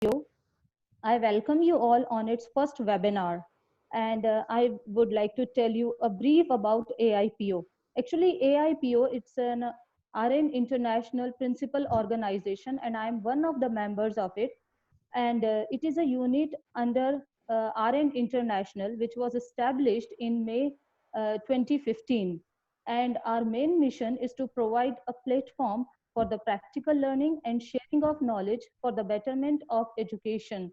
AIPO. I welcome you all on its first webinar. And I would like to tell you a brief about AIPO. Actually, AIPO, it's an RN International Principal Organization, and I'm one of the members of it. And it is a unit under RN International, which was established in May 2015. And our main mission is to provide a platform for the practical learning and sharing of knowledge for the betterment of education.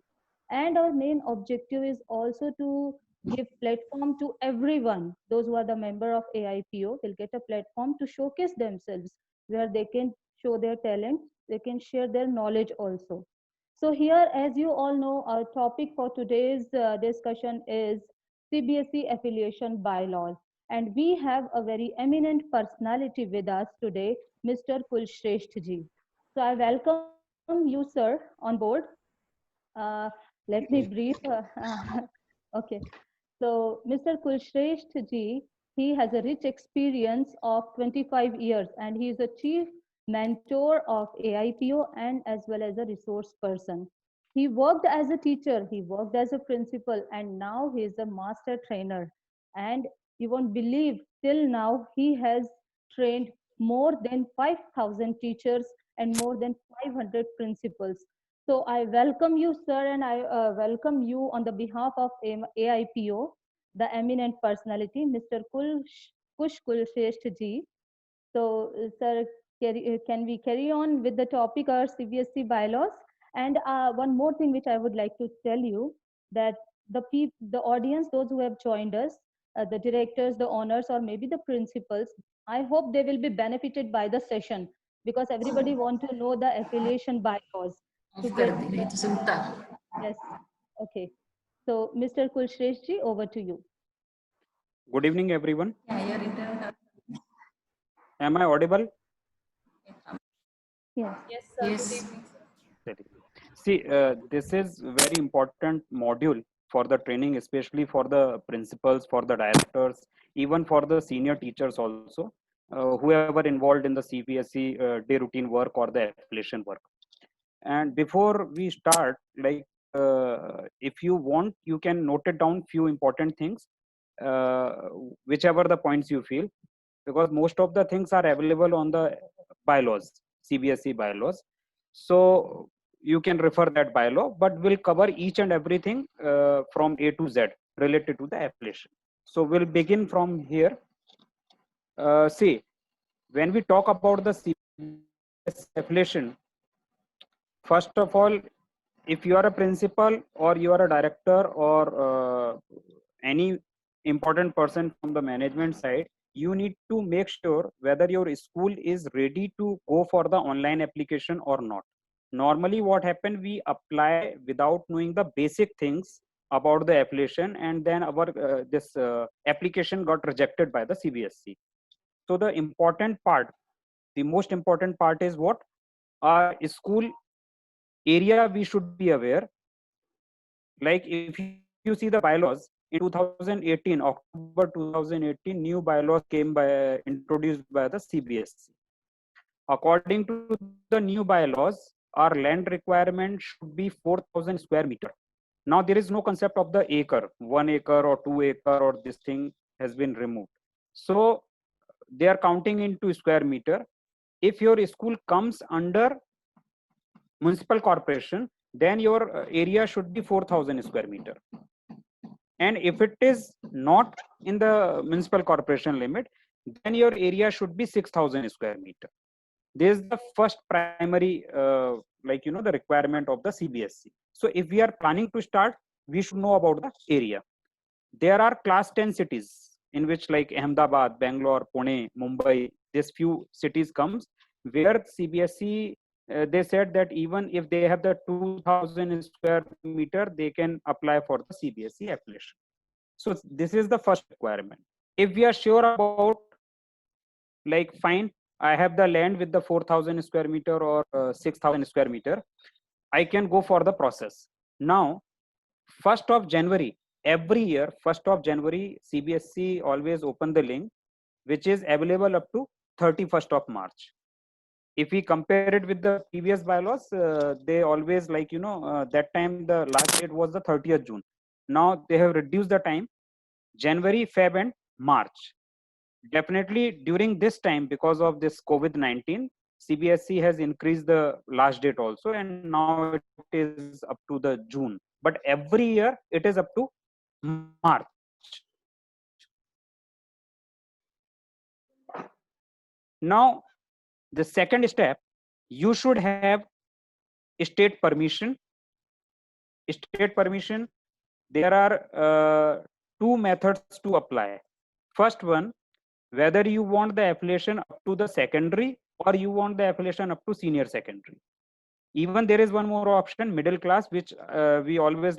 And our main objective is also to give platform to everyone. Those who are the member of AIPO will get a platform to showcase themselves, where they can show their talent, they can share their knowledge also. So here, as you all know, our topic for today's discussion is CBSE affiliation bylaws. And we have a very eminent personality with us today, Mr. Kulshrestha ji. So I welcome you, sir, on board. Uh, Let me brief. Okay. So Mr. Kulshrestha ji, he has a rich experience of 25 years, and he is a chief mentor of AIPO and as well as a resource person. He worked as a teacher, he worked as a principal, and now he is a master trainer. And you won't believe, till now he has trained more than 5,000 teachers and more than 500 principals. So I welcome you, sir, and I welcome you on the behalf of AIPO, the eminent personality, Mr. Kush Kulshrestha ji. So, sir, can we carry on with the topic our CBSE bylaws? And one more thing which I would like to tell you, that the audience, those who have joined us, the directors, the owners, or maybe the principals, I hope they will be benefited by the session, because everybody want to know the affiliation bylaws to get. Yes. Okay. So, Mr. Kulshrestha, over to you. Good evening, everyone. Am I audible? Yes. Yes, sir. Yes. Good evening. See, this is very important module for the training, especially for the principals, for the directors, even for the senior teachers also, whoever involved in the CBSE day routine work or the affiliation work. And before we start, like, if you want, you can note it down few important things, uh, whichever the points you feel, because most of the things are available on the bylaws, CBSE bylaws. So you can refer that bylaw, but we'll cover each and everything from A to Z related to the affiliation. So we'll begin from here. See, when we talk about the CBSE affiliation, first of all, if you are a principal or you are a director or any important person from the management side, you need to make sure whether your school is ready to go for the online application or not. Normally what happens, we apply without knowing the basic things about the affiliation, and then our this application got rejected by the CBSE. So the important part, the most important part is what our school area we should be aware. Like if you see the bylaws in 2018, October 2018, new bylaws came by introduced by the CBSE. According to the new bylaws, our land requirement should be 4,000 square meter. Now there is no concept of the acre, 1 acre or 2 acre, or this thing has been removed. So they are counting into square meter. If your school comes under municipal corporation, then your area should be 4,000 square meter. And if it is not in the municipal corporation limit, then your area should be 6,000 square meter. This is the first primary, the requirement of the CBSE. So if we are planning to start, we should know about the area. There are class 10 cities in which, like Ahmedabad, Bangalore, Pune, Mumbai, these few cities comes where CBSE they said that even if they have the 2,000 square meter, they can apply for the CBSE affiliation. So this is the first requirement. If we are sure about, like, fine, I have the land with the 4,000 square meter or 6,000 square meter, I can go for the process. Now, 1st of January, every year, 1st of January, CBSE always open the link, which is available up to 31st of March. if we compare it with the previous bylaws, they always like, that time the last date was the 30th June. Now they have reduced the time, January, Feb, and March. Definitely during this time, because of this COVID-19, CBSE has increased the last date also, and now it is up to the June. But every year it is up to March. Now, the second step, you should have state permission. State permission, there are two methods to apply. First one, whether you want the affiliation up to the secondary or you want the affiliation up to senior secondary. Even there is one more option, middle class, which we always,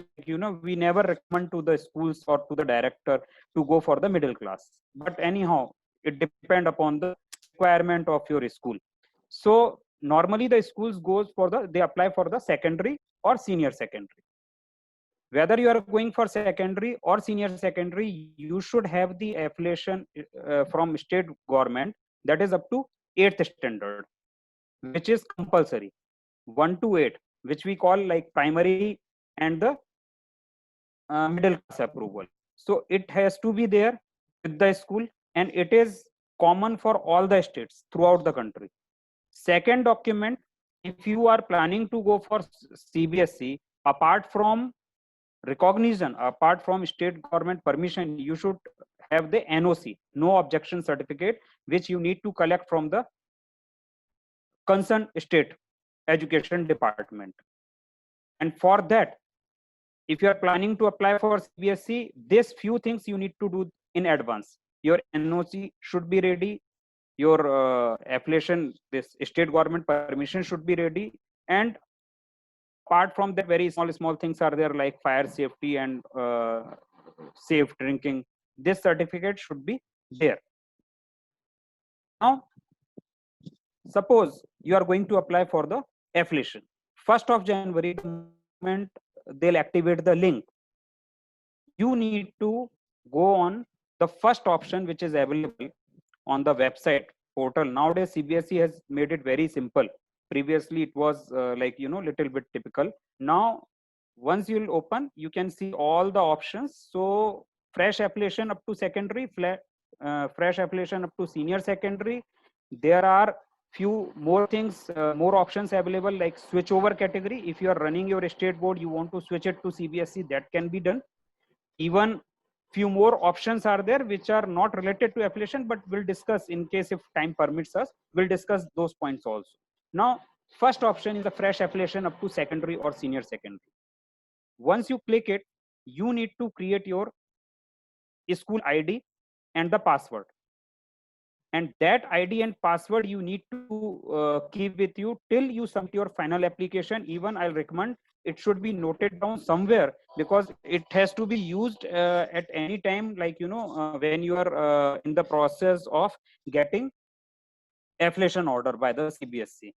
we never recommend to the schools or to the director to go for the middle class. But anyhow, it depends upon the requirement of your school. So normally the schools goes for they apply for the secondary or senior secondary. Whether you are going for secondary or senior secondary, you should have the affiliation from state government that is up to 8th standard, which is compulsory. 1 to 8, which we call like primary and the middle class approval. So it has to be there with the school, and it is common for all the states throughout the country. Second document, if you are planning to go for CBSE, apart from recognition, apart from state government permission, you should have the NOC, no objection certificate, which you need to collect from the concerned state education department. And for that, if you are planning to apply for CBSE, these few things you need to do in advance. Your NOC should be ready, your affiliation, this state government permission should be ready, and apart from that, very small things are there like fire safety and safe drinking. This certificate should be there. Now, suppose you are going to apply for the affiliation. 1st of January, the moment they'll activate the link, you need to go on the first option which is available on the website portal. Nowadays, CBSE has made it very simple. Previously, it was little bit typical. Now, once you'll open, you can see all the options. So, fresh affiliation up to secondary, fresh affiliation up to senior secondary. There are few more things, more options available like switch over category. If you are running your state board, you want to switch it to CBSE, that can be done. Even few more options are there which are not related to affiliation, but we'll discuss in case if time permits us, we'll discuss those points also. Now, first option is the fresh affiliation up to secondary or senior secondary. Once you click it, you need to create your school ID and the password. And that ID and password you need to keep with you till you submit your final application. Even I'll recommend it should be noted down somewhere, because it has to be used at any time, like when you are in the process of getting affiliation order by the CBSE.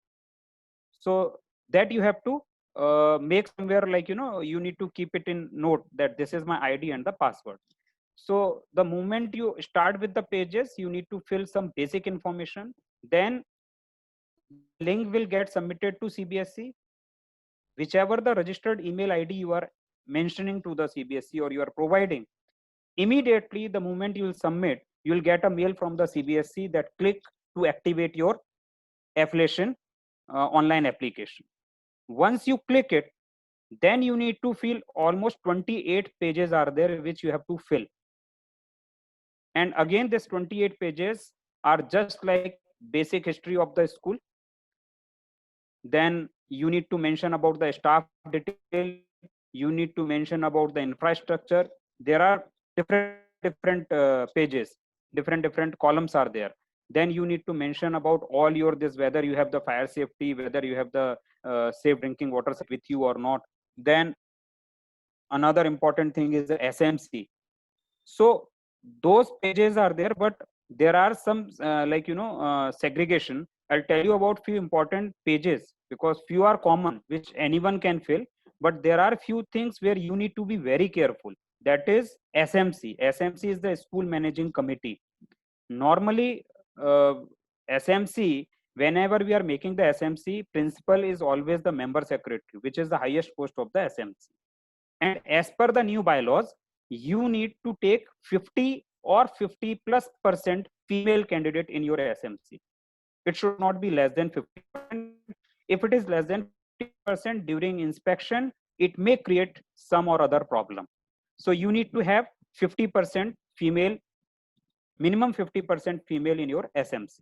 So that you have to make somewhere, like you need to keep it in note that this is my ID and the password. So the moment you start with the pages, you need to fill some basic information. Then the link will get submitted to CBSE. Whichever the registered email ID you are mentioning to the CBSE or you are providing, immediately the moment you will submit, you will get a mail from the CBSE that click to activate your affiliation online application. Once you click it, then you need to fill almost 28 pages are there which you have to fill. And again, this 28 pages are just like basic history of the school. Then you need to mention about the staff detail. You need to mention about the infrastructure. There are different pages, different columns are there. Then you need to mention about all your this, whether you have the fire safety, whether you have the safe drinking water with you or not. Then another important thing is the SMC. So those pages are there, but there are some segregation. I'll tell you about few important pages because few are common which anyone can fill, but there are few things where you need to be very careful. That is SMC. SMC is the school managing committee. Normally, SMC, whenever we are making the SMC, principal is always the member secretary, which is the highest post of the SMC. And as per the new bylaws, you need to take 50 or 50+% female candidate in your SMC. It should not be less than 50%. If it is less than 50% during inspection, it may create some or other problem. So you need to have 50% female, minimum 50% female in your SMC.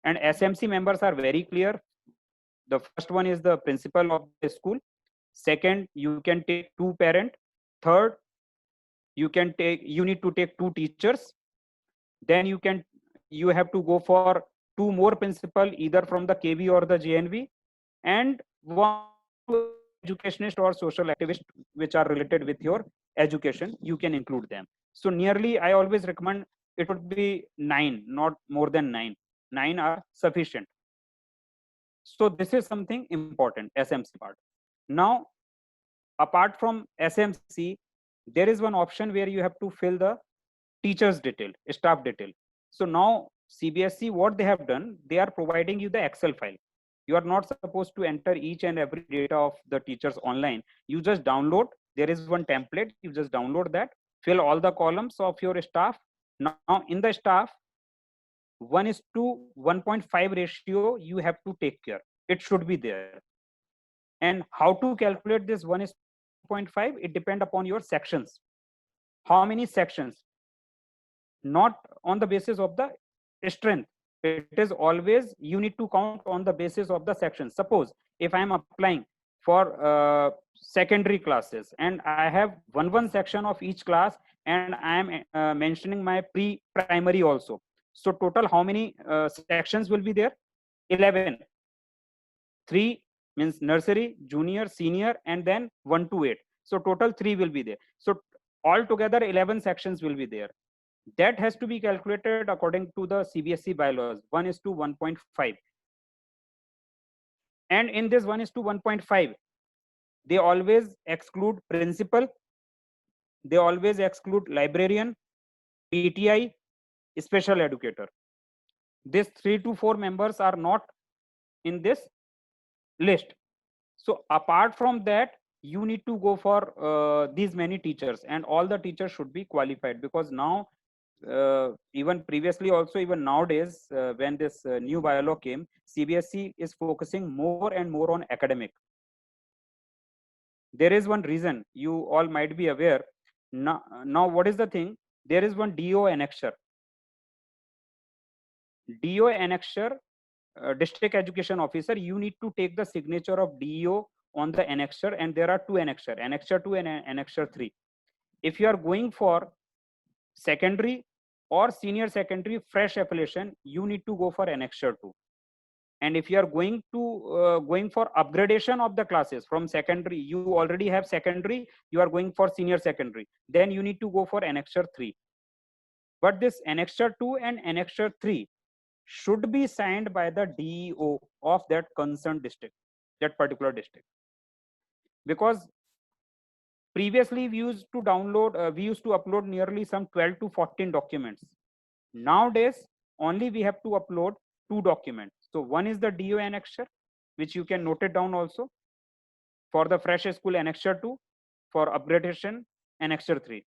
And SMC members are very clear. The first one is the principal of the school. Second, you can take 2 parent. Third, you need to take 2 teachers. Then you have to go for 2 more principal, either from the KV or the JNV, and 1 educationist or social activist which are related with your education. You can include them. So nearly, I always recommend it would be 9, not more than 9. 9 are sufficient. So this is something important, SMC part. Now, apart from SMC, there is one option where you have to fill the teachers detail, staff detail. So now CBSE, what they have done, they are providing you the Excel file. You are not supposed to enter each and every data of the teachers online. You just download, there is one template, you just download that, fill all the columns of your staff. Now in the staff, 1:1.5 ratio you have to take care. It should be there. And how to calculate this 1:0.5? It depends upon your sections. How many sections? Not on the basis of the strength. It is always, you need to count on the basis of the section. Suppose if I am applying for secondary classes and I have one section of each class, and I am mentioning my pre-primary also. So total how many sections will be there? 11. 3 means nursery, junior, senior, and then 1 to 8. So total 3 will be there. So altogether 11 sections will be there. That has to be calculated according to the CBSE bylaws, 1:1.5. And in this 1:1.5, they always exclude principal, they always exclude librarian, PTI, special educator. These 3 to 4 members are not in this list. So apart from that, you need to go for these many teachers, and all the teachers should be qualified, because now even previously also, even nowadays, when this new bylaw came, CBSE is focusing more and more on academic. There is one reason you all might be aware. Now what is the thing? There is one DO annexure. DO annexure, district education officer, you need to take the signature of DO on the annexure, and there are 2 annexure, annexure 2 and annexure 3. If you are going for secondary or senior secondary fresh affiliation, you need to go for annexure 2. And if you are going for upgradation of the classes from secondary, you already have secondary, you are going for senior secondary, then you need to go for annexure 3. But this annexure 2 and annexure 3 should be signed by the DEO of that concerned district, that particular district. Because previously we used to upload nearly some 12 to 14 documents. Nowadays, only we have to upload 2 documents. So one is the DO annexure, which you can note it down also. For the fresh school, annexure 2. For upgradation, annexure 3.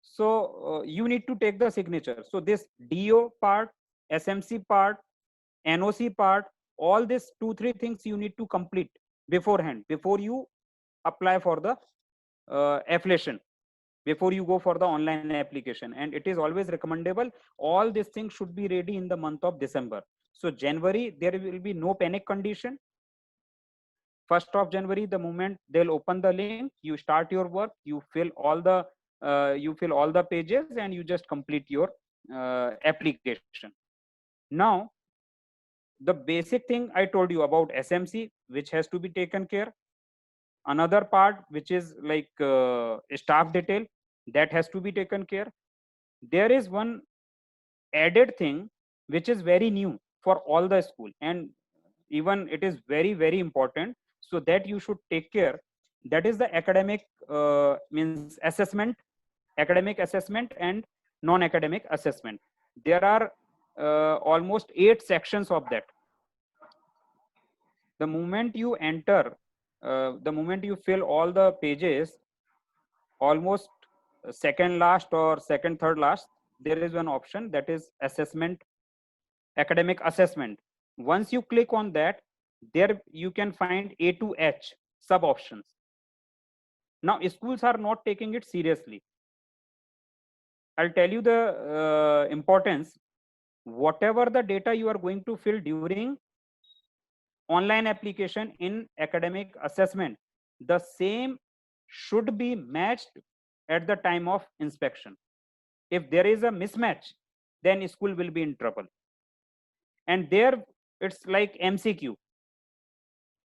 So you need to take the signature. So this DO part, SMC part, NOC part, all these 2-3 things you need to complete beforehand, before you apply for the affiliation, before you go for the online application. And it is always recommendable, all these things should be ready in the month of December. So January, there will be no panic condition. 1st of January, the moment they'll open the link, you start your work, you fill all the pages, and you just complete your application. Now, the basic thing I told you about SMC, which has to be taken care. Another part, which is like staff detail, that has to be taken care. There is one added thing which is very new for all the school, and even it is very, very important, so that you should take care. That is the academic means assessment, academic assessment and non-academic assessment. There are almost 8 sections of that. The moment you enter, the moment you fill all the pages, almost second last or second, third last, there is one option that is assessment, academic assessment. Once you click on that, there you can find A to H sub options. Now schools are not taking it seriously. I'll tell you the importance. Whatever the data you are going to fill during online application in academic assessment, the same should be matched at the time of inspection. If there is a mismatch, then school will be in trouble. And there it's like MCQ.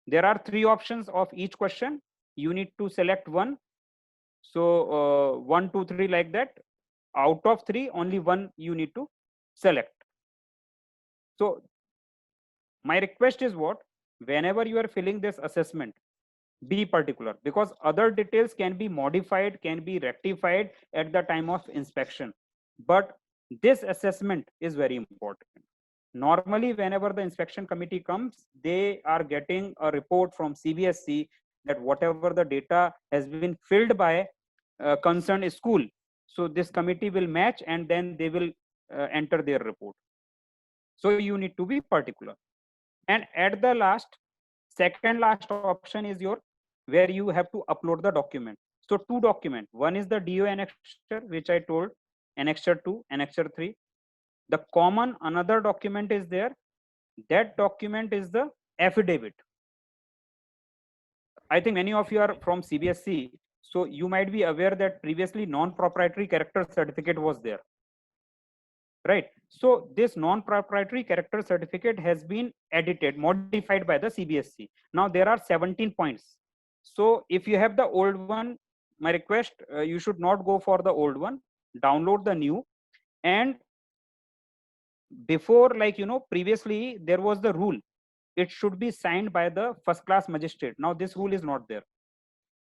There are 3 options of each question. You need to select one. So 1, 2, 3 like that. Out of 3, only one you need to select. So my request is what? Whenever you are filling this assessment, be particular, because other details can be modified, can be rectified at the time of inspection. But this assessment is very important. Normally, whenever the inspection committee comes, they are getting a report from CBSE that whatever the data has been filled by concerned school. So this committee will match and then they will enter their report. So you need to be particular. And at the last, second last option is your where you have to upload the document. So 2 documents. One is the DO annexure, which I told, annexure 2, annexure 3. The common another document is there. That document is the affidavit. I think many of you are from CBSE, so you might be aware that previously non-proprietary character certificate was there, right? So this non-proprietary character certificate has been edited, modified by the CBSE. Now there are 17 points. So if you have the old one, my request, you should not go for the old one, download the new. And before, like, previously there was the rule, it should be signed by the first class magistrate. Now this rule is not there.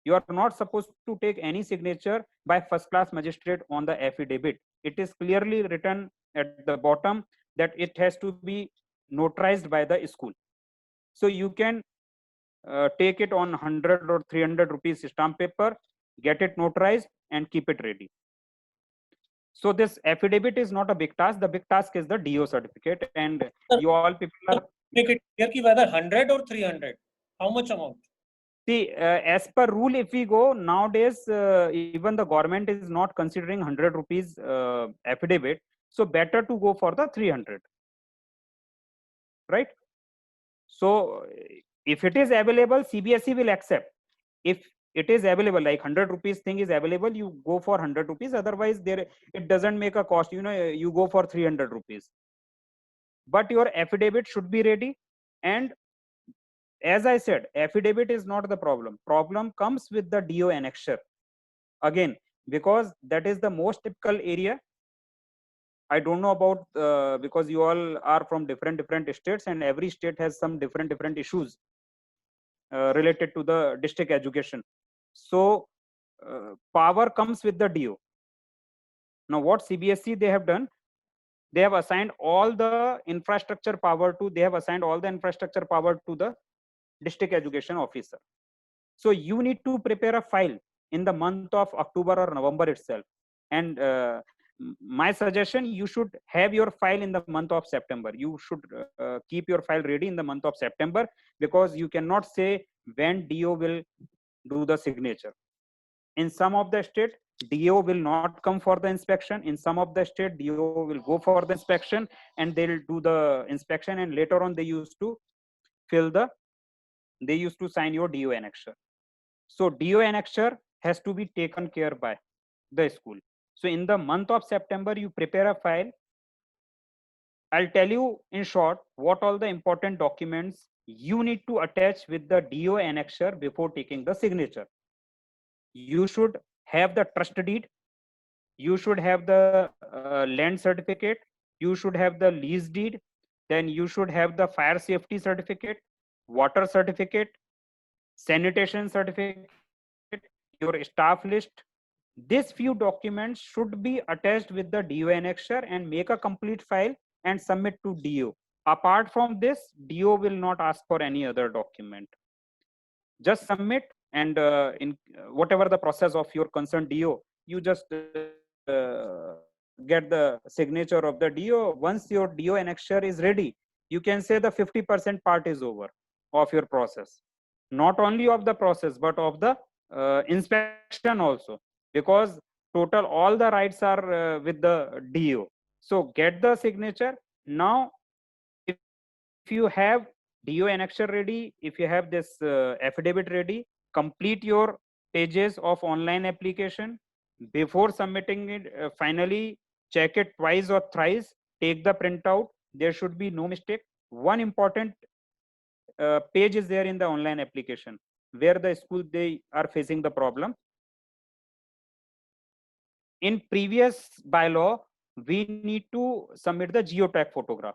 You are not supposed to take any signature by first class magistrate on the affidavit. It is clearly written at the bottom that it has to be notarized by the school. So you can take it on 100 or 300 rupees stamp paper, get it notarized and keep it ready. So this affidavit is not a big task. The big task is the DO certificate, and you all people are. Make it clear ki whether 100 or 300. How much amount? See, as per rule, if we go nowadays, even the government is not considering 100 rupees affidavit. So better to go for the 300, right? So if it is available, CBSE will accept. If it is available, like 100 rupees thing is available, you go for 100 rupees. Otherwise, there it doesn't make a cost. You go for 300 rupees. But your affidavit should be ready. And as I said, affidavit is not the problem. Problem comes with the DO annexure. Again, because that is the most typical area. I don't know about because you all are from different states, and every state has some different issues related to the district education. So power comes with the DO. Now what CBSE they have done, they have assigned all the infrastructure power to the district education officer. So you need to prepare a file in the month of October or November itself. And my suggestion, you should have your file in the month of September. You should keep your file ready in the month of September, because you cannot say when DO will do the signature. In some of the state, DO will not come for the inspection. In some of the state, DO will go for the inspection and they'll do the inspection, and later on they used to sign your DO annexure. So DO annexure has to be taken care by the school. So in the month of September, you prepare a file. I'll tell you in short what all the important documents you need to attach with the DO annexure before taking the signature. You should have the trust deed. You should have the land certificate. You should have the lease deed. Then you should have the fire safety certificate, water certificate, sanitation certificate, your staff list. These few documents should be attached with the DO annexure and make a complete file and submit to DO. Apart from this, DO will not ask for any other document. Just submit, and in whatever the process of your concerned DO, you just get the signature of the DO. Once your DO annexure is ready, you can say the 50% part is over of your process. Not only of the process, but of the inspection also, because total all the rights are with the DO. So get the signature. Now, if you have DO annexure ready, if you have this affidavit ready, complete your pages of online application. Before submitting it, finally check it twice or thrice, take the printout. There should be no mistake. One important page is there in the online application where the school they are facing the problem. In previous bylaw, we need to submit the geotag photograph,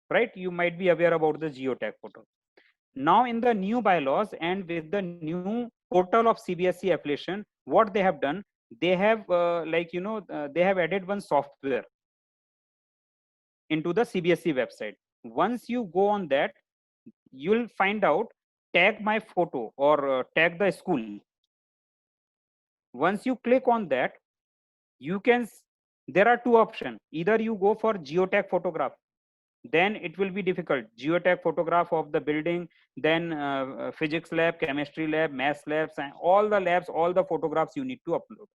right? You might be aware about the geotag photo. Now in the new bylaws and with the new portal of CBSE affiliation, what they have done, they have they have added one software into the CBSE website. Once you go on that, you'll find out tag my photo or tag the school. Once you click on that, you can, there are two options. Either you go for geotag photograph, then it will be difficult. Geotag photograph of the building, then physics lab, chemistry lab, math labs, and all the labs, all the photographs you need to upload.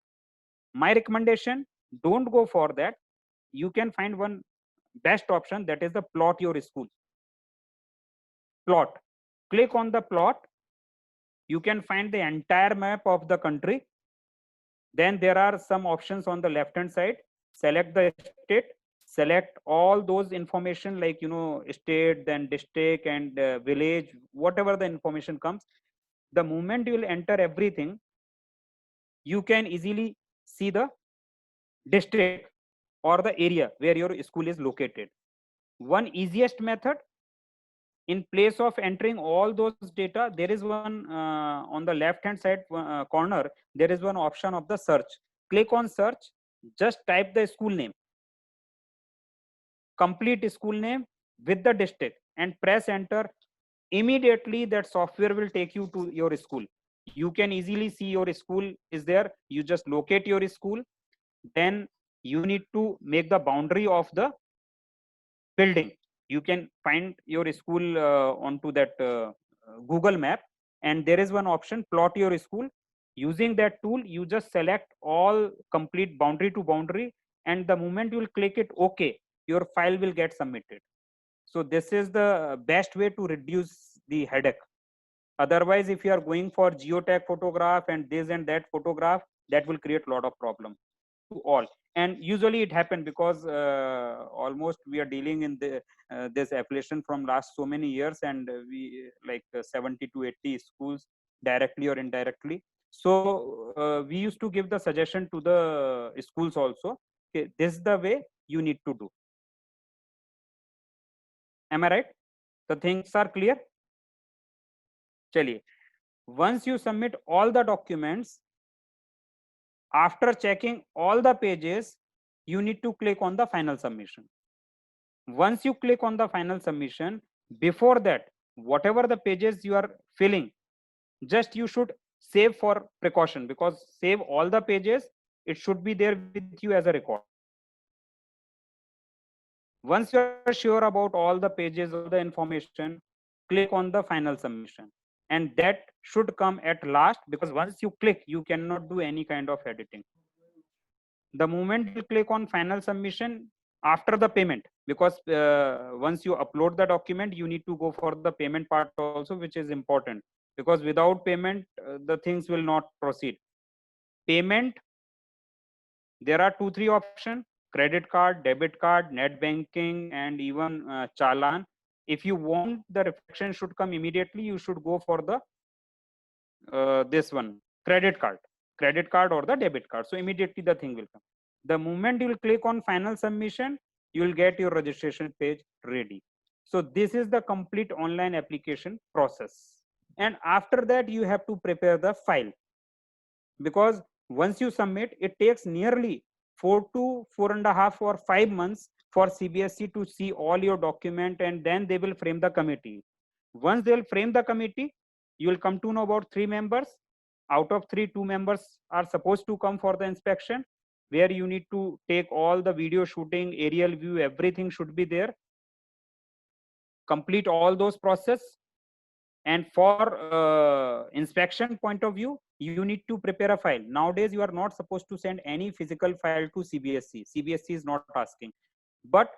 My recommendation, don't go for that. You can find one best option, that is the plot your school. Plot. Click on the plot. You can find the entire map of the country. Then there are some options on the left hand side. Select the state, select all those information like state, then district and village, whatever the information comes. The moment you will enter everything, you can easily see the district or the area where your school is located. One easiest method, in place of entering all those data, there is one on the left hand side corner, there is one option of the search. Click on search, just type the school name, complete school name with the district, and press enter. Immediately that software will take you to your school. You can easily see your school is there. You just locate your school, then you need to make the boundary of the building. You can find your school onto that Google map, and there is one option, plot your school. Using that tool, you just select all complete boundary to boundary, and the moment you will click it OK, your file will get submitted. So this is the best way to reduce the headache. Otherwise, if you are going for geotag photograph and this and that photograph, that will create a lot of problem to all. And usually it happens because almost we are dealing in the this affiliation from last so many years, and we like 70 to 80 schools directly or indirectly. So we used to give the suggestion to the schools also, okay, this is the way you need to do. Am I right? The things are clear? Chaliye. Once you submit all the documents, after checking all the pages, you need to click on the final submission. Once you click on the final submission, before that, whatever the pages you are filling, just you should save for precaution, because save all the pages, it should be there with you as a record. Once you are sure about all the pages, all the information, click on the final submission. And that should come at last, because once you click, you cannot do any kind of editing. The moment you click on final submission, after the payment, because once you upload the document, you need to go for the payment part also, which is important, because without payment, the things will not proceed. Payment, there are 2-3 options: credit card, debit card, net banking, and even challan. If you want the reflection should come immediately, you should go for the this one, credit card or the debit card. So immediately the thing will come. The moment you will click on final submission, you will get your registration page ready. So this is the complete online application process. And after that, you have to prepare the file, because once you submit, it takes nearly 4 to 4.5 or 5 months for CBSE to see all your document, and then they will frame the committee. Once they'll frame the committee, you will come to know about 3 members. Out of 3, 2 members are supposed to come for the inspection, where you need to take all the video shooting, aerial view, everything should be there. Complete all those process. And for inspection point of view, you need to prepare a file. Nowadays, you are not supposed to send any physical file to CBSE. CBSE is not asking. But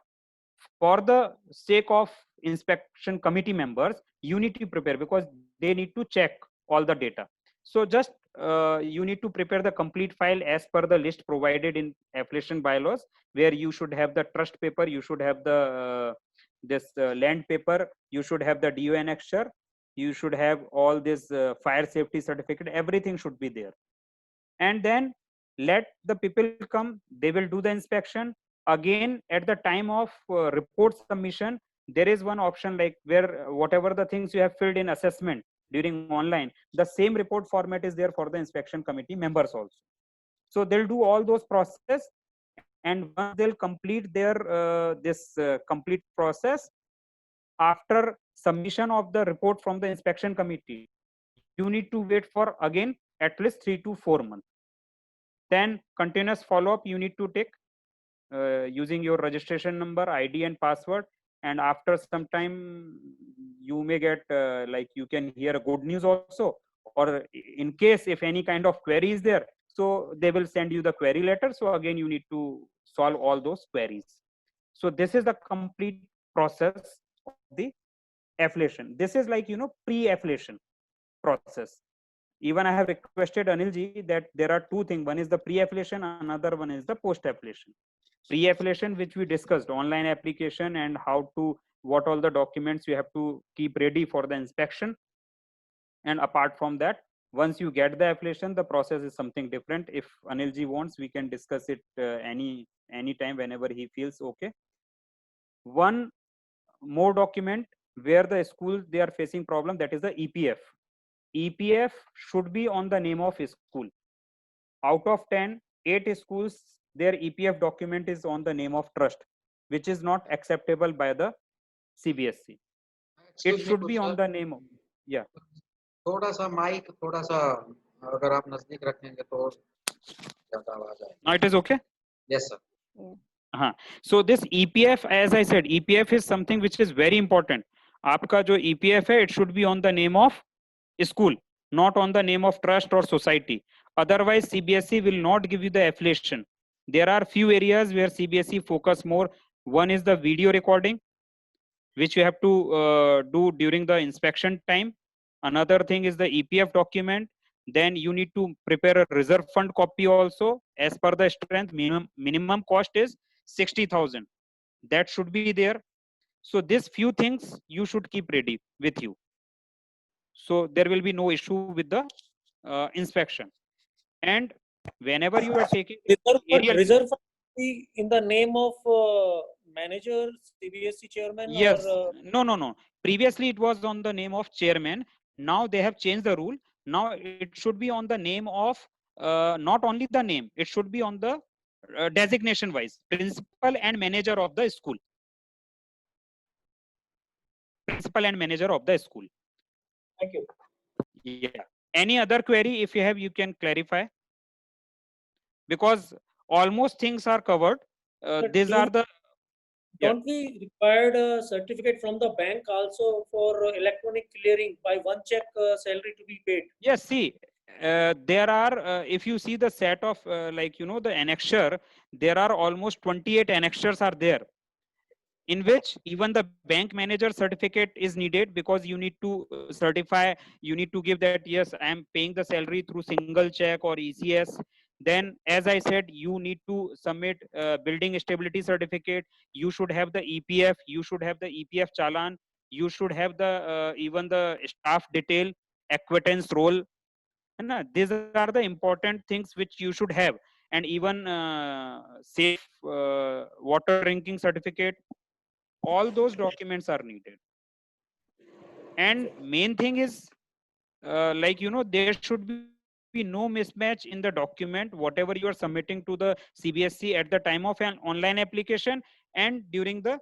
for the sake of inspection committee members, you need to prepare, because they need to check all the data. So just you need to prepare the complete file as per the list provided in affiliation bylaws, where you should have the trust paper, you should have the this land paper, you should have the DO annexure, you should have all this fire safety certificate, everything should be there. And then let the people come, they will do the inspection. Again, at the time of report submission, there is one option, like where whatever the things you have filled in assessment during online, the same report format is there for the inspection committee members also. So they'll do all those process, and once they'll complete their complete process, after submission of the report from the inspection committee, you need to wait for again at least 3 to 4 months. Then continuous follow-up you need to take using your registration number, ID and password. And after some time, you may get like you can hear a good news also, or in case if any kind of query is there, so they will send you the query letter. So again, you need to solve all those queries. So this is the complete process of the affiliation. This is like, pre-affiliation process. Even I have requested Anilji that there are 2 things. One is the pre-affiliation, another one is the post-affiliation. Pre-affiliation, which we discussed, online application and how to, what all the documents you have to keep ready for the inspection. And apart from that, once you get the affiliation, the process is something different. If Anilji wants, we can discuss it any time whenever he feels okay. One more document where the school they are facing problem, that is the EPF. EPF should be on the name of a school. Out of 10, 8 schools, their EPF document is on the name of trust, which is not acceptable by the CBSE. It should be on the name of, yeah. थोड़ा सा mic थोड़ा सा अगर आप नजदीक रखेंगे तो ज्यादा आवाज आएगी. Now it is okay? Yes, sir. So this EPF, as I said, EPF is something which is very important. आपका जो EPF है, it should be on the name of school, not on the name of trust or society. Otherwise, CBSE will not give you the affiliation. There are few areas where CBSE focus more. One is the video recording, which you have to do during the inspection time. Another thing is the EPF document. Then you need to prepare a reserve fund copy also. As per the strength, minimum cost is 60,000. That should be there. So these few things you should keep ready with you. So there will be no issue with the inspection. And whenever you are taking reserve fund be in the name of manager, CBSE chairman. Yes. Or, No. Previously it was on the name of chairman. Now they have changed the rule. Now it should be on the name of not only the name. It should be on the designation wise, principal and manager of the school. Principal and manager of the school. Thank you. Yeah. Any other query, if you have, you can clarify. Because almost things are covered. These are the. Don't we required a certificate from the bank also for electronic clearing by one check salary to be paid? Yes, see, there are, if you see the set of like, the annexure, there are almost 28 annexures are there, in which even the bank manager certificate is needed, because you need to certify, you need to give that, yes, I am paying the salary through single check or ECS. Then, as I said, you need to submit building stability certificate. You should have the EPF. You should have the EPF challan. You should have the even the staff detail, acquittance roll. These are the important things which you should have. And even safe water drinking certificate. All those documents are needed. And main thing is, like, there should be no mismatch in the document, whatever you are submitting to the CBSE at the time of an online application, and during the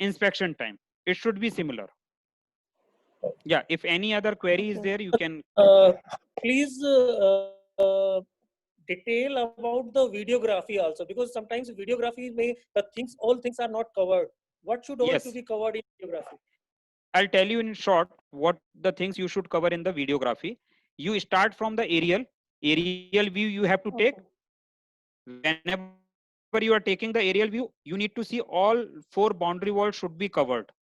inspection time. It should be similar. Yeah, if any other query is there, you can. Please detail about the videography also, because sometimes videography may all things are not covered. What should all Yes. to be covered in videography? I'll tell you in short what the things you should cover in the videography. You start from the aerial view you have to take. Whenever you are taking the aerial view, you need to see all 4 boundary walls should be covered.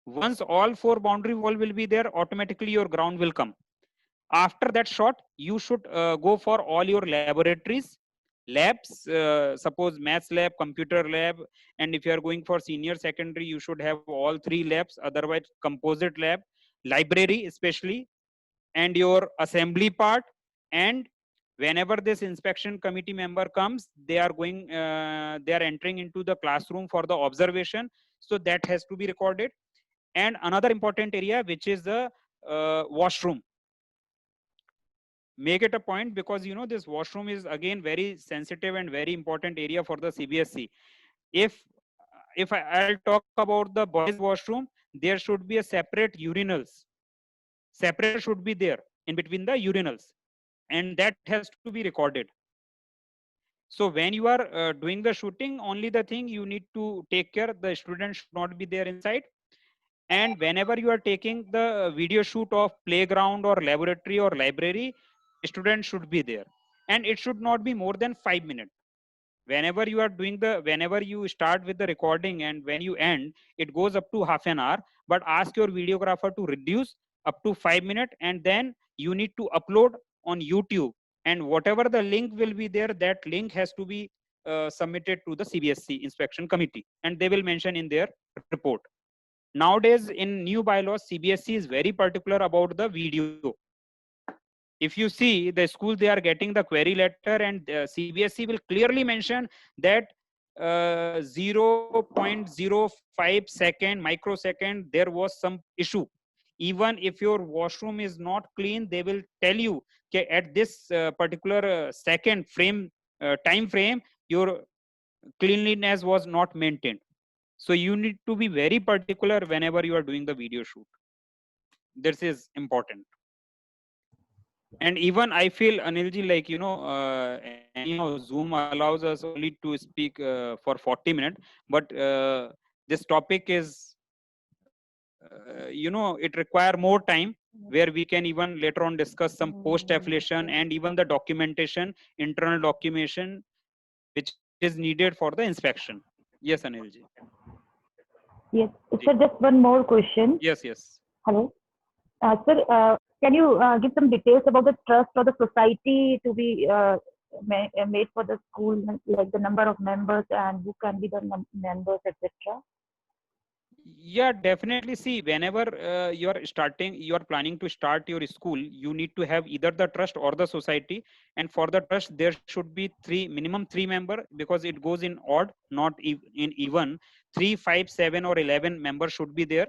Once all 4 boundary wall will be there, automatically your ground will come. After that shot, you should go for all your laboratories, labs, suppose maths lab, computer lab, and if you are going for senior secondary, you should have all 3 labs, otherwise composite lab, library especially, and your assembly part. And whenever this inspection committee member comes, they are entering into the classroom for the observation, so that has to be recorded. And another important area, which is the washroom, make it a point, because this washroom is again very sensitive and very important area for the CBSE. If I'll talk about the boys washroom, there should be a separate urinals. Separator should be there in between the urinals, and that has to be recorded. So when you are doing the shooting, only the thing you need to take care, the student should not be there inside. And whenever you are taking the video shoot of playground or laboratory or library, student should be there, and it should not be more than 5 minutes. Whenever you start with the recording and when you end, it goes up to half an hour, but ask your videographer to reduce up to 5 minutes, and then you need to upload on YouTube, and whatever the link will be there, that link has to be submitted to the CBSE inspection committee, and they will mention in their report. Nowadays in new bylaws, CBSE is very particular about the video. If you see the school, they are getting the query letter, and CBSE will clearly mention that 0.05 second, microsecond, there was some issue. Even if your washroom is not clean, they will tell you, okay, at this particular second frame, time frame, your cleanliness was not maintained. So you need to be very particular whenever you are doing the video shoot. This is important. And even I feel, Anilji, like, anyhow, Zoom allows us only to speak for 40 minutes, but this topic is, it require more time, where we can even later on discuss some post affiliation and even the documentation, internal documentation, which is needed for the inspection. Yes, Anilji. Yes, sir, just one more question. Yes. Hello. Sir, can you give some details about the trust or the society to be made for the school, like the number of members and who can be the members, etc.? Yeah, definitely. See, whenever you are planning to start your school, you need to have either the trust or the society. And for the trust, there should be minimum 3 member, because it goes in odd, not in even. 3, 5, 7 or 11 members should be there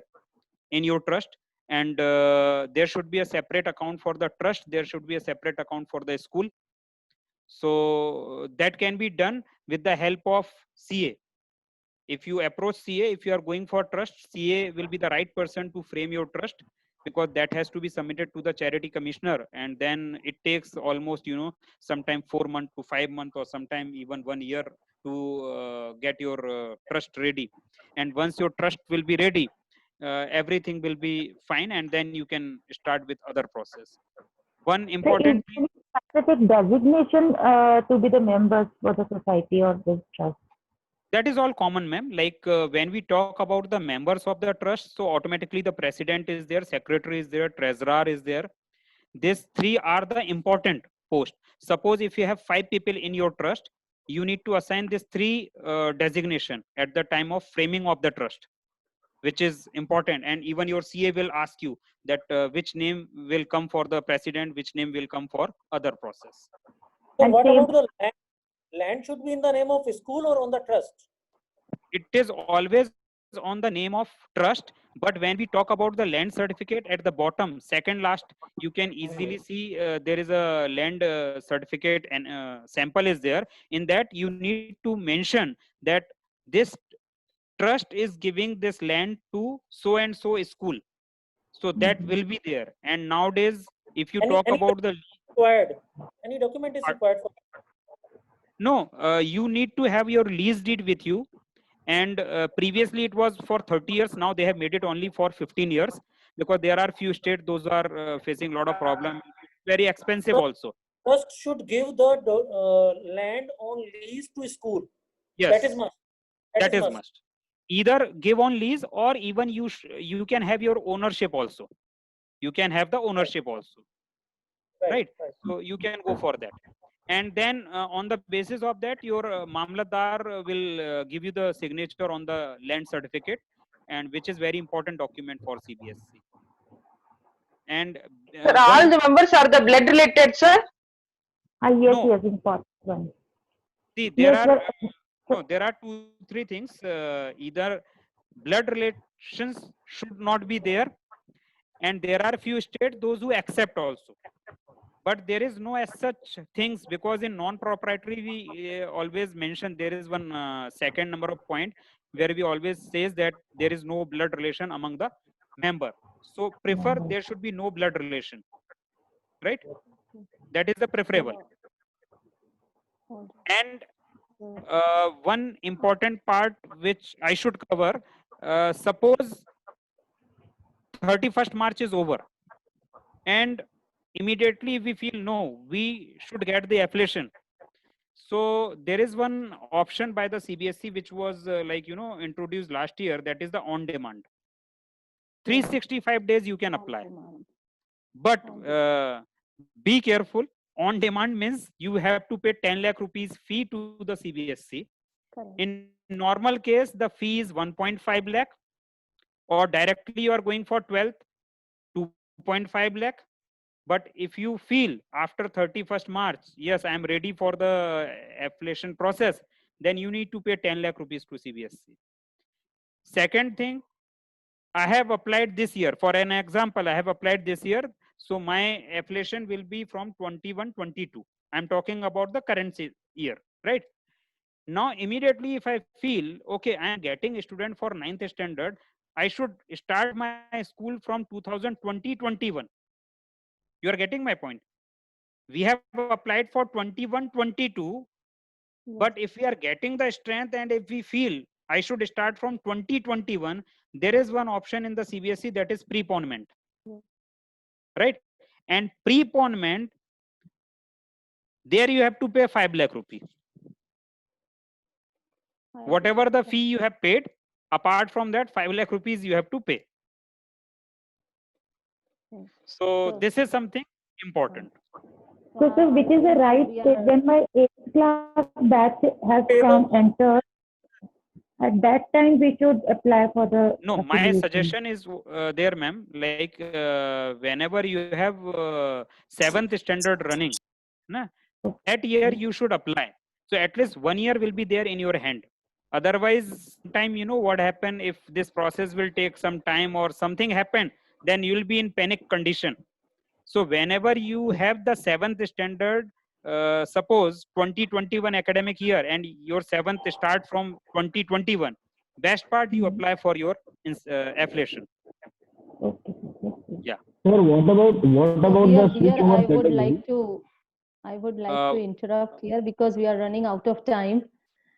in your trust. And there should be a separate account for the trust. There should be a separate account for the school. So that can be done with the help of CA. If you approach CA, if you are going for trust, CA will be the right person to frame your trust, because that has to be submitted to the charity commissioner, and then it takes almost sometime 4 months to 5 months, or sometime even 1 year to get your trust ready. And once your trust will be ready, everything will be fine, and then you can start with other process. One important thing, specific designation to be the members for the society or this trust? That is all common, ma'am. Like when we talk about the members of the trust, so automatically the president is there, secretary is there, treasurer is there. These 3 are the important posts. Suppose if you have 5 people in your trust, you need to assign these 3 designation at the time of framing of the trust, which is important. And even your CA will ask you that which name will come for the president, which name will come for other process. So what about the land? Land should be in the name of school or on the trust? It is always on the name of trust, but when we talk about the land certificate, at the bottom, second last, you can easily see there is a land certificate, and sample is there. In that, you need to mention that this trust is giving this land to so and so school. So that will be there. And nowadays, if you talk Any about the required? Any document is required for? no, you need to have your lease deed with you. And previously it was for 30 years. Now they have made it only for 15 years because there are few states those are facing a lot of problem. Very expensive also. Trust should give the land on lease to school. That is Yes, must. That that is is must. must. Either give on lease or even you can have your ownership also. You can have the ownership also, right? So you can go for that. And then on the basis of that, your Mamlatdar will give you the signature on the land certificate, and which is very important document for CBSC. And Sir, all one the members are the blood related, sir? Yes, no, yes, important one. see there Yes, are sir. no, there are 2-3 things. Either blood relations should not be there, and there are few states those who accept also. But there is no as such things, because in non-proprietary we always mention there is one second number of point where we always says that there is no blood relation among the member. So prefer there should be no blood relation, right? That is the preferable. And one important part which I should cover, suppose 31st March is over and immediately we feel no, we should get the affiliation. So there is one option by the CBSE which was introduced last year, that is the on demand. 365 days you can apply, but be careful. On demand means you have to pay 10 lakh rupees fee to the CBSE. In normal case, the fee is 1.5 lakh, or directly you are going for 12th, 2.5 lakh. But if you feel after 31st March, yes, I am ready for the affiliation process, then you need to pay 10 lakh rupees to CBSE. Second thing, I have applied this year. For an example, I have applied this year. So my affiliation will be from 21-22. I'm talking about the current year, right? Now, immediately if I feel, okay, I am getting a student for 9th standard, I should start my school from 2020-21. You are getting my point? We have applied for 21-22, but if we are getting the strength and if we feel I should start from 2021, there is one option in the CBSE, that is preponement, right? And preponement, there you have to pay 5 lakh rupees. Whatever the fee you have paid, apart from that 5 lakh rupees you have to pay. So this is something important. So, sir, which is the right stage when my 8th class batch has come entered? At that time, we should apply for the No, my affiliation. suggestion is there, ma'am. Like whenever you have 7th standard running, na, that year you should apply. So at least 1 year will be there in your hand. Otherwise, time, you know what happen, if this process will take some time or something happen, then you will be in panic condition. So whenever you have the 7th standard, suppose 2021 academic year and your 7th start from 2021, best part you apply for your affiliation. Okay. Yeah. Sir, what about the switchover I would category? like to interrupt here because we are running out of time.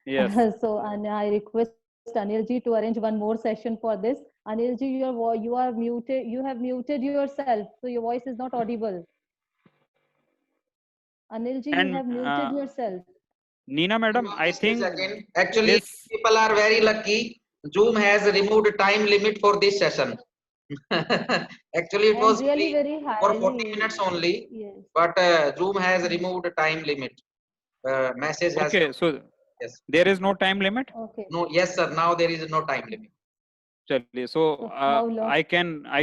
Yes. So, and I request Anilji to arrange one more session for this. Anilji, you are muted. You have muted yourself, so your voice is not audible. Anilji, you And have muted yourself. Nina madam, I think Again, actually, this, people are very lucky. Zoom has removed time limit for this session. Actually, it And was really free very for 40 highly. minutes only, Yes. but Zoom has removed time limit. Message has okay, come. so Yes. there is no time limit. Okay. No, yes, sir. Now there is no time limit. So So how long? I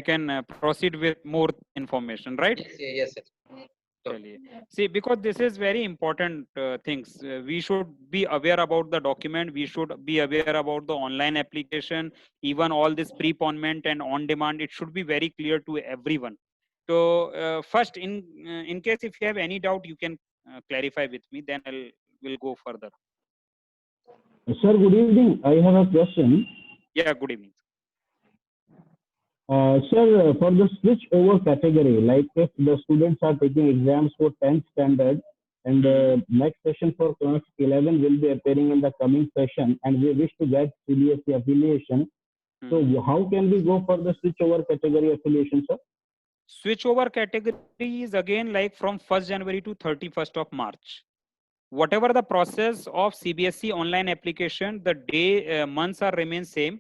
can proceed with more information, right? Yes, yes. See, because this is very important things. We should be aware about the document. We should be aware about the online application, even all this preponement and on demand. It should be very clear to everyone. So first, in case if you have any doubt, you can clarify with me. Then we'll go further. Sir, good evening. I have a question. Yeah, good evening. Sir, for the switch over category, like if the students are taking exams for 10th standard and the next session for class 11 will be appearing in the coming session and we wish to get CBSE affiliation, so how can we go for the switch over category affiliation, sir? Switch over category is again like from 1st January to 31st of March. Whatever the process of CBSE online application, the day months are remain same,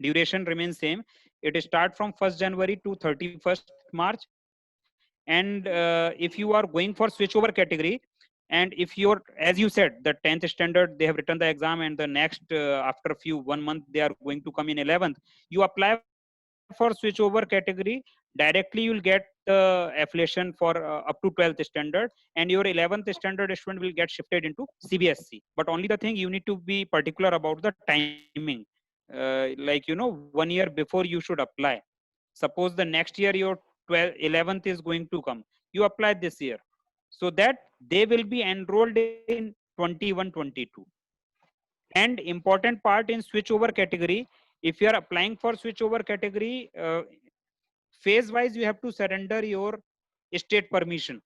duration remains same. It start from 1st January to 31st March. And if you are going for switch over category, and if you're, as you said, the 10th standard, they have written the exam, and the next after a few 1 month they are going to come in 11th, you apply for switch over category, directly you'll get the affiliation for up to 12th standard, and your 11th standard student will get shifted into CBSE. But only the thing, you need to be particular about the timing. Like, 1 year before you should apply. Suppose the next year your 11th is going to come, you apply this year, so that they will be enrolled in 21-22. And important part in switch over category, if you are applying for switch over category, phase wise you have to surrender your state permission.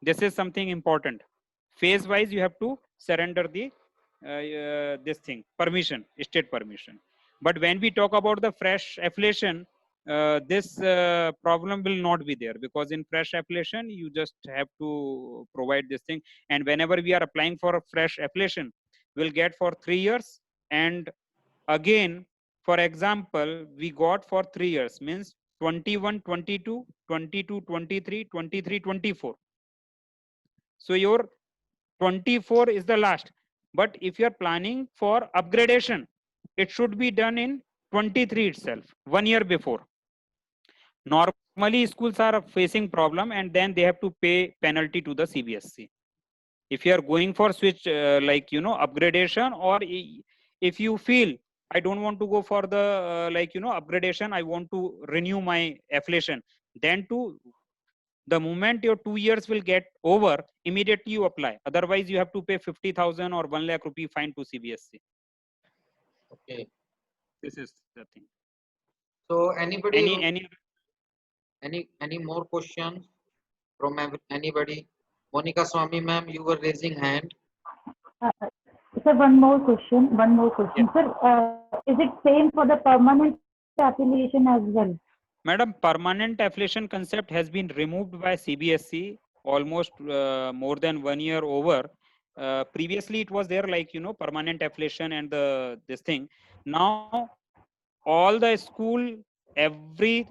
This is something important. Phase wise you have to surrender the this thing, permission, state permission. But when we talk about the fresh affiliation, this problem will not be there, because in fresh affiliation you just have to provide this thing. And whenever we are applying for a fresh affiliation, we'll get for 3 years. And again, for example, we got for 3 years, means 21-22, 22-23, 23-24. So your 24 is the last. But if you are planning for upgradation, it should be done in 23 itself, 1 year before. Normally schools are facing problem, and then they have to pay penalty to the CBSE. If you are going for switch upgradation, or if you feel I don't want to go for the upgradation, I want to renew my affiliation, then the moment your 2 years will get over, immediately you apply. Otherwise you have to pay 50,000 or 1 lakh rupee fine to CBSE. Okay. This is the thing. So anybody, any any more questions from anybody? Monica Swami ma'am, you were raising hand. Sir, one more question. Yeah. Sir, is it same for the permanent affiliation as well? Madam, permanent affiliation concept has been removed by CBSE almost more than 1 year over. Previously it was there, permanent affiliation and this thing. Now all the school, every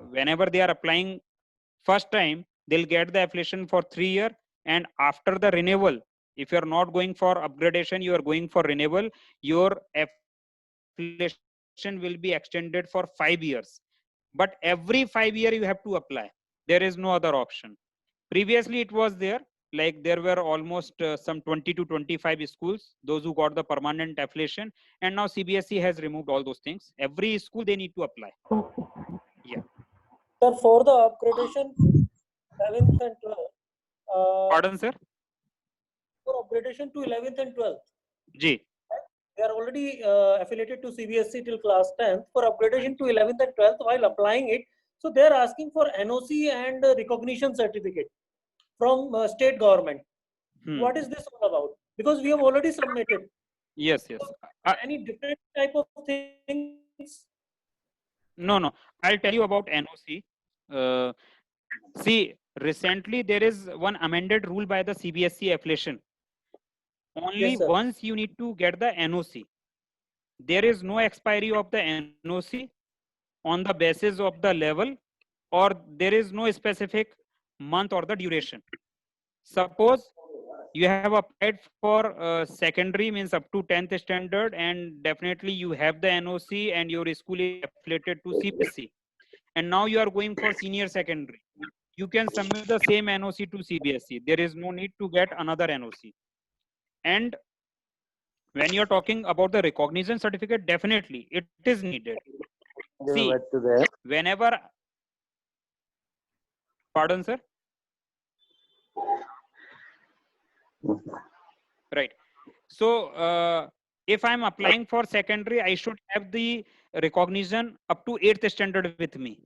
whenever they are applying first time, they'll get the affiliation for 3 year, and after the renewal, if you are not going for upgradation, you are going for renewal, your affiliation will be extended for 5 years. But every 5 year you have to apply. There is no other option. Previously it was there, like there were almost some 20 to 25 schools, those who got the permanent affiliation, and now CBSE has removed all those things. Every school they need to apply. Okay. Yeah. Sir, for the upgradation 11th and 12th. Pardon, sir? For upgradation to 11th and 12th. G. They are already affiliated to CBSE till class 10th. For upgradation to 11th and 12th, while applying it, so they are asking for NOC and recognition certificate from state government. What is this all about? Because we have already submitted. Yes, yes. Any different type of things? No. I'll tell you about NOC. See, recently there is one amended rule by the CBSE affiliation. Only Yes, sir. once you need to get the NOC. There is no expiry of the NOC on the basis of the level, or there is no specific month or the duration. Suppose you have applied for secondary, means up to 10th standard, and definitely you have the NOC and your school is affiliated to CBSE, and now you are going for senior secondary. You can submit the same NOC to CBSE. There is no need to get another NOC. And when you're talking about the recognition certificate, definitely it is needed. See, whenever, pardon, sir? Right. So If I'm applying for secondary, I should have the recognition up to 8th standard with me.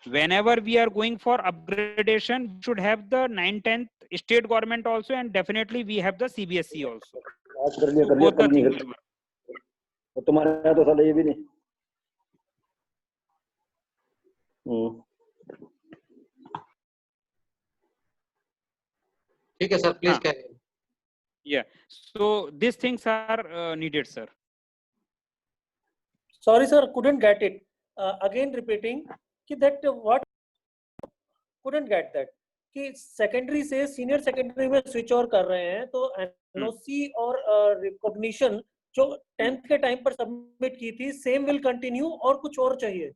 Whenever we are going for upgradation, we should have the 9th, 10th state government also, and definitely we have the CBSE also. आज कर लिया So both the कल नहीं things कर will work. तो तुम्हारे यहाँ तो साला ये भी नहीं ठीक है सर, प्लीज हाँ. Carry. Yeah. So these things are needed, sir. Sorry, sir, couldn't get it. Again repeating कि that what couldn't get that कि secondary से senior secondary में switch over कर रहे हैं तो NOC और recognition जो 10th के टाइम पर सबमिट की थी सेम विल कंटिन्यू और कुछ और चाहिए?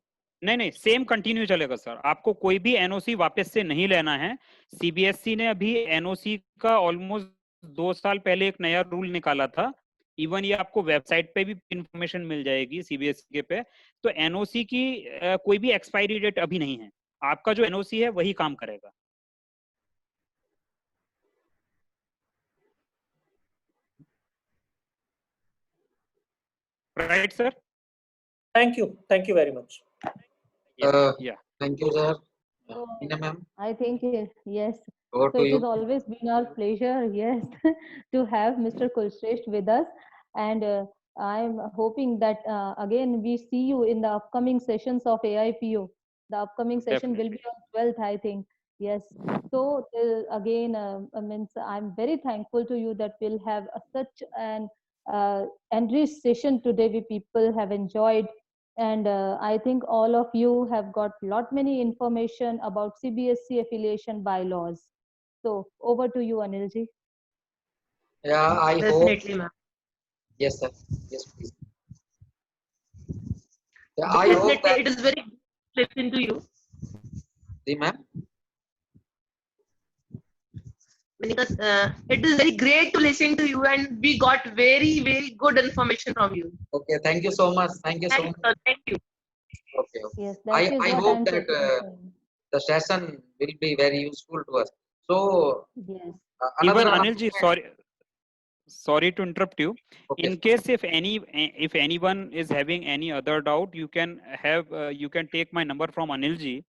नहीं, सेम कंटिन्यू चलेगा सर। आपको कोई भी एनओसी वापस से नहीं लेना है। सीबीएसई ने अभी एनओसी का ऑलमोस्ट 2 साल पहले एक नया रूल निकाला था। इवन ये आपको वेबसाइट पे भी इंफॉर्मेशन मिल जाएगी सीबीएसई के पे। तो एनओसी की कोई भी एक्सपायरी डेट अभी नहीं है। आपका जो एनओसी है वही काम करेगा। Right, sir? Thank you very much. Yeah. Thank you, sir. So, ma'am. I think yes. Over So to it you. has always been our pleasure, yes, to have Mr. Kulshresht with us, and I'm hoping that again we see you in the upcoming sessions of AIPO. The upcoming session will be on 12th, I think. Yes. So again, means I'm very thankful to you that we'll have such an enriched session today. We people have enjoyed. And I think all of you have got lot many information about CBSE affiliation bylaws. So over to you, Anilji. Yeah, I Definitely, hope. ma'am. Yes, sir. Yes, please. Yeah, I hope Definitely, that. it is very good to listen to you. See, ma'am. Because it is very great to listen to you, and we got very, very good information from you. Okay, thank you so much. Thank you so much. Sir. Thank you. Okay. Yes, that is I what hope I'm that taking. the session will be very useful to us. So, Yes. Even another Anilji, sorry to interrupt you. Okay. In case if anyone is having any other doubt, you can have you can take my number from Anilji.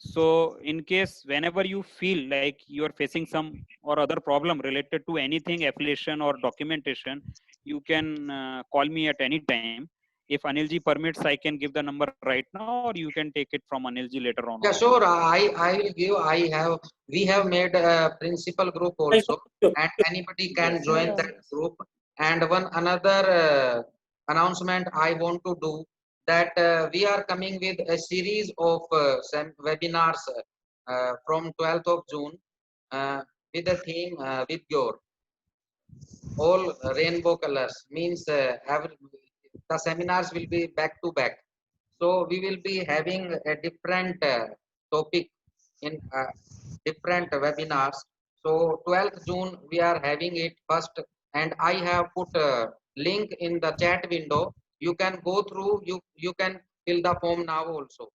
So in case whenever you feel like you are facing some or other problem related to anything affiliation or documentation, you can call me at any time. If Anilji permits, I can give the number right now, or you can take it from Anilji later on. Yeah, sure. I will give. We have made a principal group also, and anybody can Yes. join Sure. that group. And one another announcement I want to do that we are coming with a series of webinars from 12th of June with the theme with your all rainbow colors means the seminars will be back to back. So we will be having a different topic in different webinars. So 12th June we are having it first, and I have put a link in the chat window. You can go through. You can fill the form now also.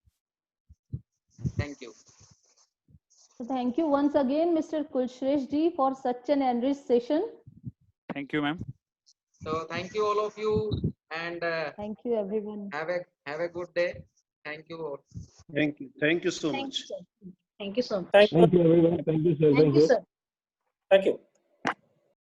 Thank you. So thank you once again, Mr. Kulshresht ji, for such an enriched session. Thank you, ma'am. So thank you all of you, and Thank you, everyone. have a good day. Thank you all. Thank you so much. Thank you so much. Thank Thank you, everyone. Thank you, sir. Thank you, sir. you.